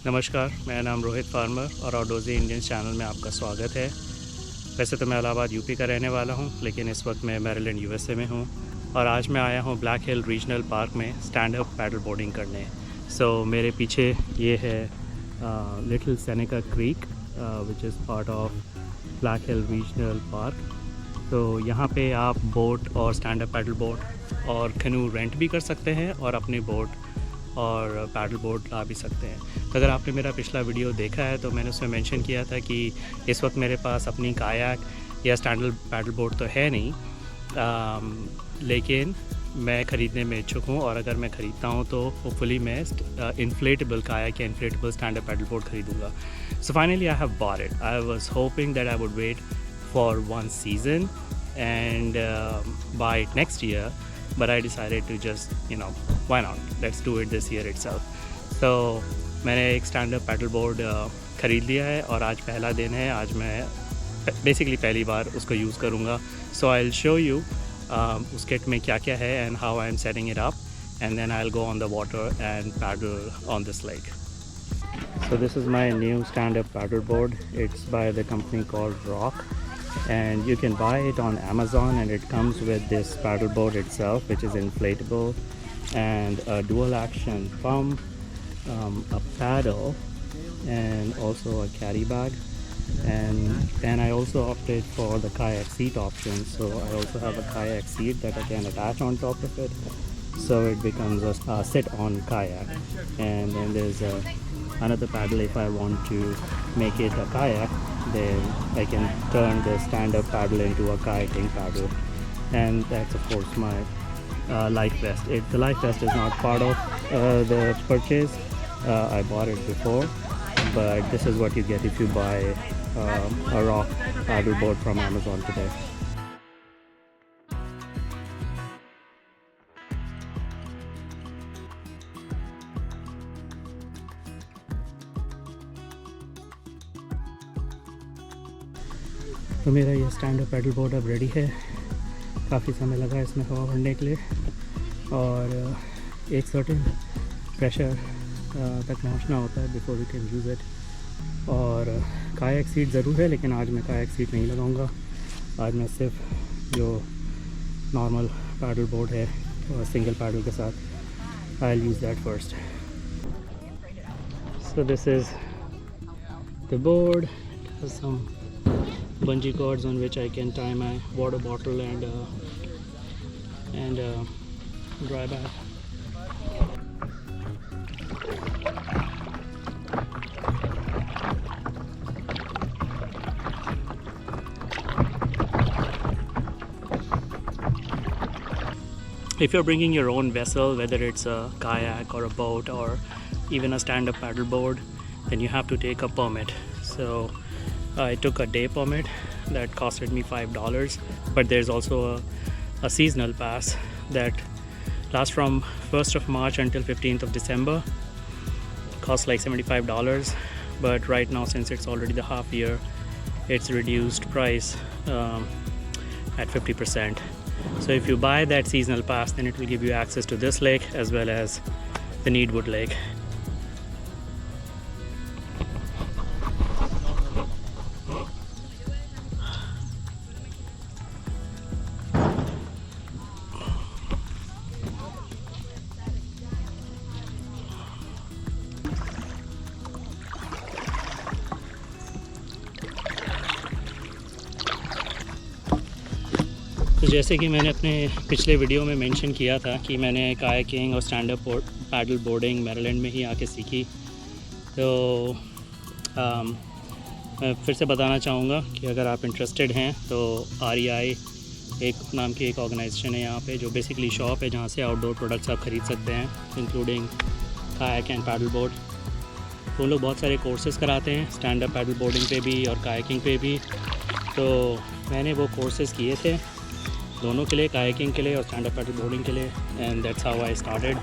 नमस्कार, मेरा नाम रोहित फार्मर और आउटडोर्स इंडियंस चैनल में आपका स्वागत है। वैसे तो मैं इलाहाबाद यूपी का रहने वाला हूं, लेकिन इस वक्त मैं मैरीलैंड यूएसए में हूं और आज मैं आया हूं ब्लैक हिल रीजनल पार्क में स्टैंड अप पैडल बोर्डिंग करने। मेरे पीछे ये है little Seneca creek which is part of black hill regional park. तो यहाँ पे आप बोट और स्टैंड अप पैडल बोट और कैनू रेंट भी कर सकते हैं और अपनी बोट और पैडल बोर्ड ला भी सकते हैं। तो अगर आपने मेरा पिछला वीडियो देखा है तो मैंने उसमें मेंशन किया था कि इस वक्त मेरे पास अपनी कायाक या स्टैंडर्ड पैडल बोर्ड तो है नहीं, लेकिन मैं ख़रीदने में इच्छुक हूँ और अगर मैं ख़रीदता हूँ तो होपफुली मैं इन्फ्लेटेबल कायाक या इन्फ्लेटेबल स्टैंडर्ड पैडल बोर्ड ख़रीदूँगा। So finally I have bought it. I was hoping that I would wait for one season and buy it next year, but I decided to just, why not, let's do it this year itself. So मैंने एक stand up pedal board ख़रीद लिया है और आज पहला दिन है। आज मैं बेसिकली पहली बार उसको यूज़ करूँगा। So I will show you उस किट में क्या क्या है and how I am setting it up, and then I will go on the water and paddle on this lake. So this is my new stand-up paddle board. It's by the company called Rock, and you can buy it on Amazon, and it comes with this paddle board itself, which is inflatable, and a dual action pump, a paddle, and also a carry bag. And then I also opted for the kayak seat option, so I also have a kayak seat that I can attach on top of it, so it becomes a sit-on kayak. And then there's another paddle if I want to make it a kayak, then I can turn the stand-up paddle into a kayaking paddle. And that's of course my life vest. The life vest is not part of the purchase. I bought it before, but this is what you get if you buy a Rock paddle board from Amazon today. तो मेरा ये stand up pedal board अब ready है। काफ़ी समय लगा इसमें हवा भरने के लिए और एक सर्टेन प्रेशर तक पहुंचना होता है before we can use it. और कायाक सीट ज़रूर है, लेकिन आज मैं कायाक सीट नहीं लगाऊंगा। आज मैं सिर्फ जो नॉर्मल पैडल बोर्ड है सिंगल पैडल के साथ, I will use that first. So this is the board, some bungee cords on which I can tie my water bottle and dry bag. If you're bringing your own vessel, whether it's a kayak or a boat or even a stand-up paddle board, then you have to take a permit. So I took a day permit that costed me $5, but there's also a seasonal pass that lasts from 1st of March until 15th of December. Costs like $75, but right now since it's already the half year, it's reduced price at 50%. So if you buy that seasonal pass, then it will give you access to this lake as well as the Needwood Lake. तो जैसे कि मैंने अपने पिछले video में mention किया था कि मैंने कायाकिंग और stand up paddle boarding Maryland में ही आके सीखी। तो मैं फिर से बताना चाहूँगा कि अगर आप इंटरेस्टेड हैं तो REI एक नाम की एक ऑर्गेनाइजेशन है यहाँ पे, जो बेसिकली शॉप है जहाँ से आउटडोर प्रोडक्ट्स आप ख़रीद सकते हैं, including kayak and paddle board. वो लोग बहुत सारे कोर्सेज़ कराते हैं स्टैंड अप पैडल बोर्डिंग पे भी और कायाकिंग पे भी। तो मैंने वो कोर्सेज़ किए थे दोनों के लिए, कायाकिंग के लिए और स्टैंड अप पैडल बोर्डिंग के लिए, and that's how I started.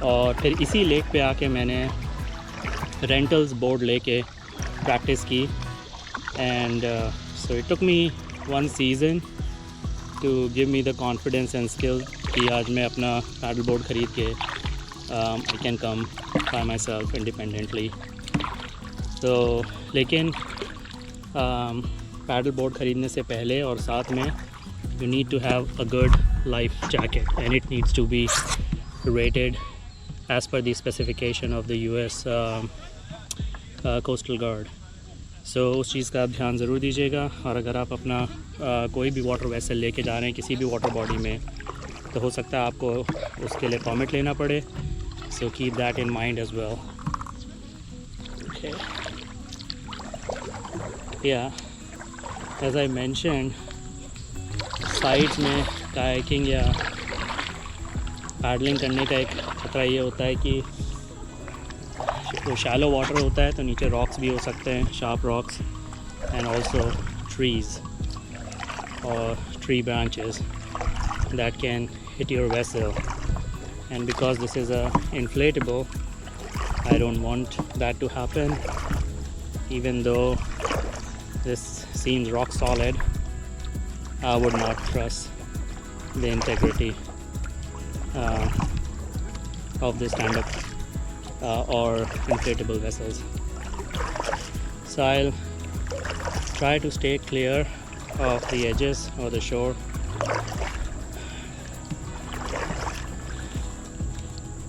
और फिर इसी लेक पे आके मैंने रेंटल्स बोर्ड लेके प्रैक्टिस की, and so it took me one season two give me the confidence and skill कि आज मैं अपना पैडल बोर्ड ख़रीद के I can come by myself independently. तो लेकिन पैडल बोर्ड ख़रीदने से पहले और साथ में you need to have a good life jacket, and it needs to be rated as per the specification of the US Coastal Guard. So उस चीज़ का आप ध्यान ज़रूर दीजिएगा। और अगर आप अपना कोई भी वाटर वेसल लेके जा रहे हैं किसी भी वाटर बॉडी में, तो हो सकता है आपको उसके लिए परमिट लेना पड़े। So keep that in mind as well. Okay. Yeah, as I mentioned, sides में कायाकिंग या पैडलिंग करने का एक ख़तरा ये होता है कि वो शैलो वाटर होता है, तो नीचे रॉक्स भी हो सकते हैं, sharp rocks, and also trees और tree branches that can hit your vessel. And because this is a inflatable, I don't want that to happen. Even though this seems rock solid, I would not trust the integrity of the stand-up or inflatable vessels. So I'll try to stay clear of the edges or the shore.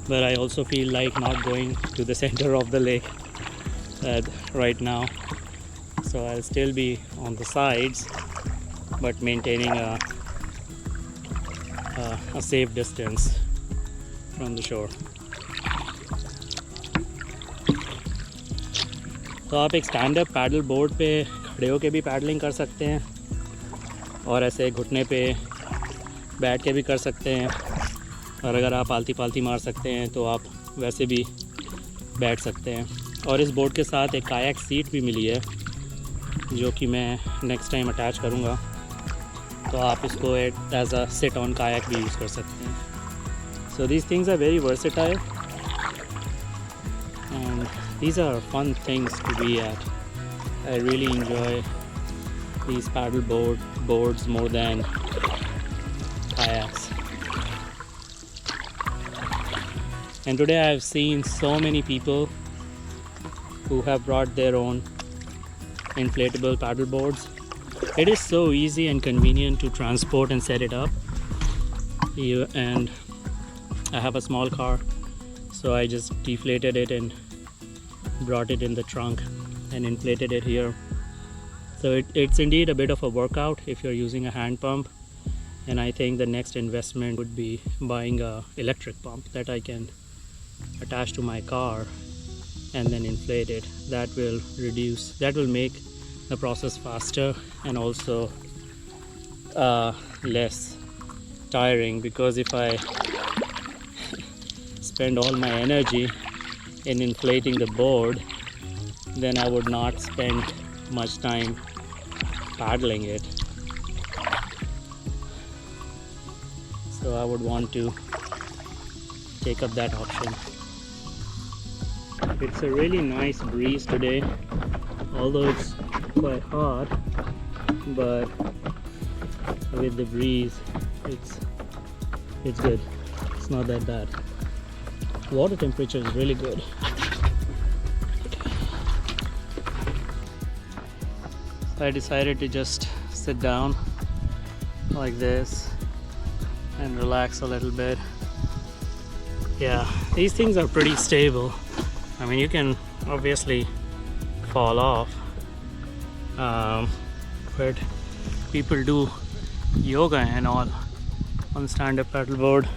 But I also feel like not going to the center of the lake right now. So I'll still be on the sides, but maintaining a safe distance from the shore. तो आप एक stand up pedal board पे खड़े होके भी paddling कर सकते हैं, और ऐसे घुटने पे बैठ के भी कर सकते हैं, और अगर आप आलती पालती मार सकते हैं तो आप वैसे भी बैठ सकते हैं। और इस बोर्ड के साथ एक कायाक सीट भी मिली है जो कि मैं नेक्स्ट टाइम अटैच करूँगा, तो आप इसको as a sit on kayak भी यूज़ कर सकते हैं। So these things are very versatile and these are fun things to be at. I really enjoy these paddle boards more than kayaks. And today I have seen so many people who have brought their own inflatable paddle boards. It is so easy and convenient to transport and set it up. And I have a small car, so I just deflated it and brought it in the trunk and inflated it here. So it's indeed a bit of a workout if you're using a hand pump, and I think the next investment would be buying a electric pump that I can attach to my car and then inflate it. That will make the process faster and also less tiring, because if I spend all my energy in inflating the board, then I would not spend much time paddling it. So I would want to take up that option. It's a really nice breeze today, although it's quite hot, but with the breeze it's good. It's not that bad. Water temperature is really good. I decided to just sit down like this and relax a little bit. Yeah, these things are pretty stable. I mean, you can obviously fall off, but people do yoga and all on stand-up paddleboard,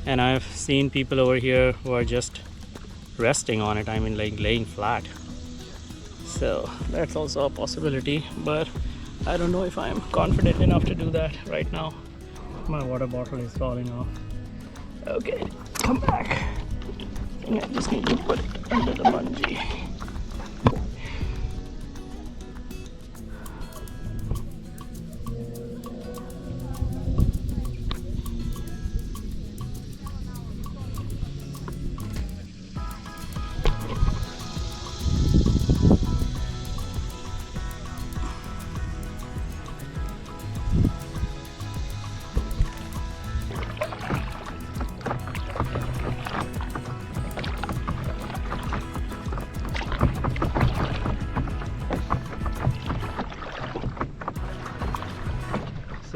and I've seen people over here who are just resting on it. I mean, like laying flat. So that's also a possibility, but I don't know if I'm confident enough to do that right now. My water bottle is falling off. Okay, come back. I just need to put it under the bungee.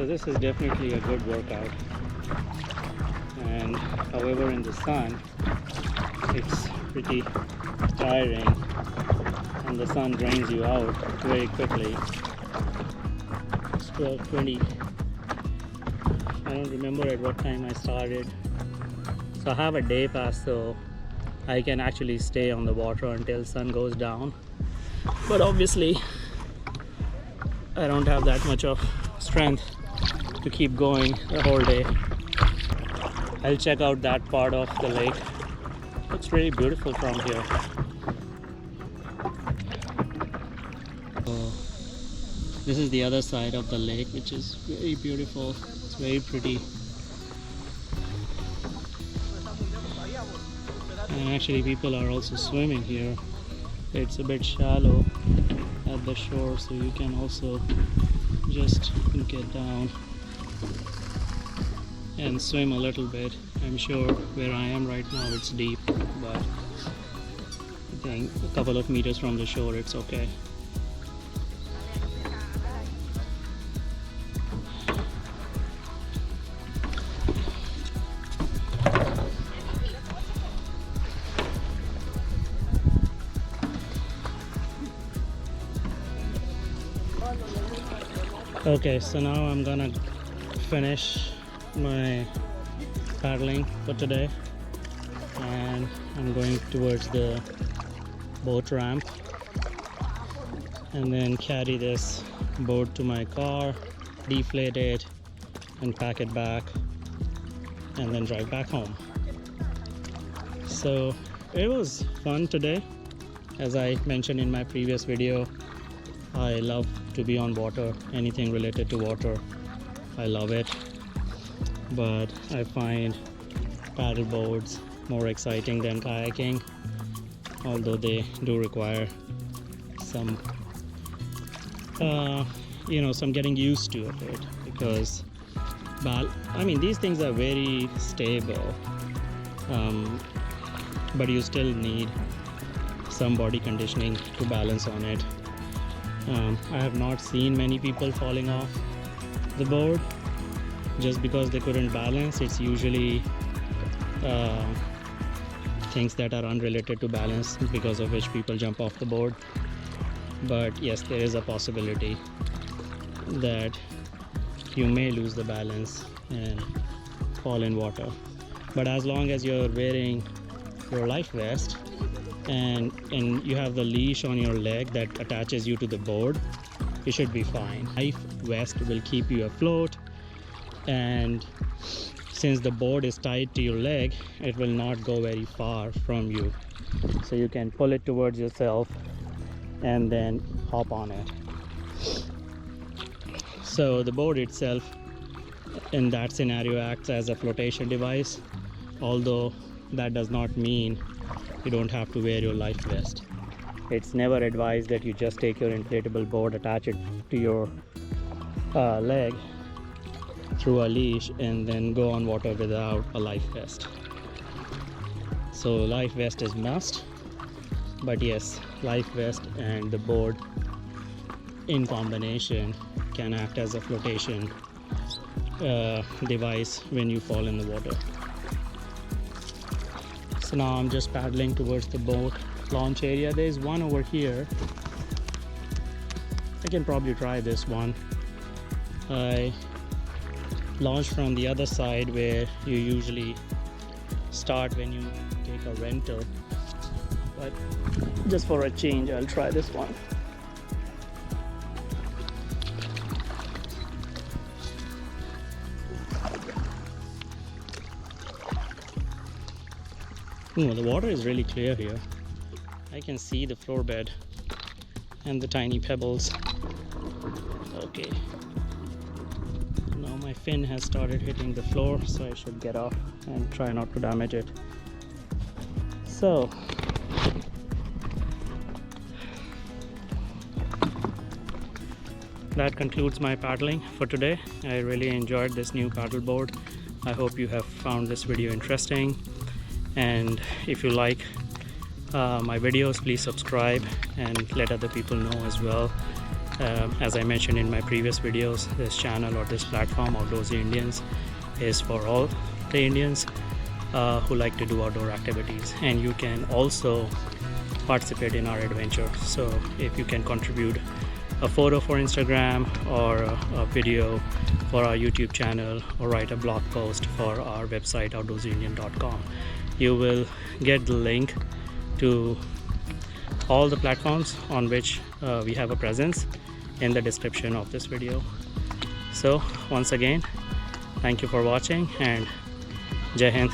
So this is definitely a good workout, and however in the sun it's pretty tiring and the sun drains you out very quickly. It's 12:20. I don't remember at what time I started. So I have a day pass, so I can actually stay on the water until sun goes down. But obviously I don't have that much of strength to keep going the whole day. I'll check out that part of the lake. Looks really beautiful from here. So this is the other side of the lake, which is very beautiful. It's very pretty. And actually people are also swimming here. It's a bit shallow at the shore, so you can also just get down and swim a little bit. I'm sure where I am right now it's deep, but I think a couple of meters from the shore it's okay. Okay, so now I'm gonna finish my paddling for today, and I'm going towards the boat ramp and then carry this boat to my car, deflate it and pack it back, and then drive back home. So it was fun today. As I mentioned in my previous video, I love to be on water. Anything related to water, I love it. But I find paddle boards more exciting than kayaking, although they do require some some getting used to it, because I mean these things are very stable, but you still need some body conditioning to balance on it. I have not seen many people falling off the board just because they couldn't balance. It's usually things that are unrelated to balance, because of which people jump off the board. But yes, there is a possibility that you may lose the balance and fall in water. But as long as you're wearing your life vest and you have the leash on your leg that attaches you to the board, you should be fine. Life vest will keep you afloat, and since the board is tied to your leg, it will not go very far from you, so you can pull it towards yourself and then hop on it. So the board itself in that scenario acts as a flotation device, although that does not mean you don't have to wear your life vest. It's never advised that you just take your inflatable board, attach it to your leg through a leash, and then go on water without a life vest. So life vest is must, but yes, life vest and the board in combination can act as a flotation device when you fall in the water. So now I'm just paddling towards the boat launch area. There's one over here. I can probably try this one. I launched from the other side where you usually start when you take a rental, but just for a change I'll try this one. Oh, the water is really clear here. I can see the floor bed and the tiny pebbles. Okay. Now my fin has started hitting the floor, so I should get off and try not to damage it. So that concludes my paddling for today. I really enjoyed this new paddleboard. I hope you have found this video interesting, and if you like my videos, please subscribe and let other people know as well. As I mentioned in my previous videos, this channel or this platform, Outdoorsy Indians, is for all the Indians who like to do outdoor activities, and you can also participate in our adventure. So if you can contribute a photo for Instagram or a video for our YouTube channel or write a blog post for our website outdoorsyindian.com, you will get the link to all the platforms on which we have a presence in the description of this video. So once again, thank you for watching and Jai Hind.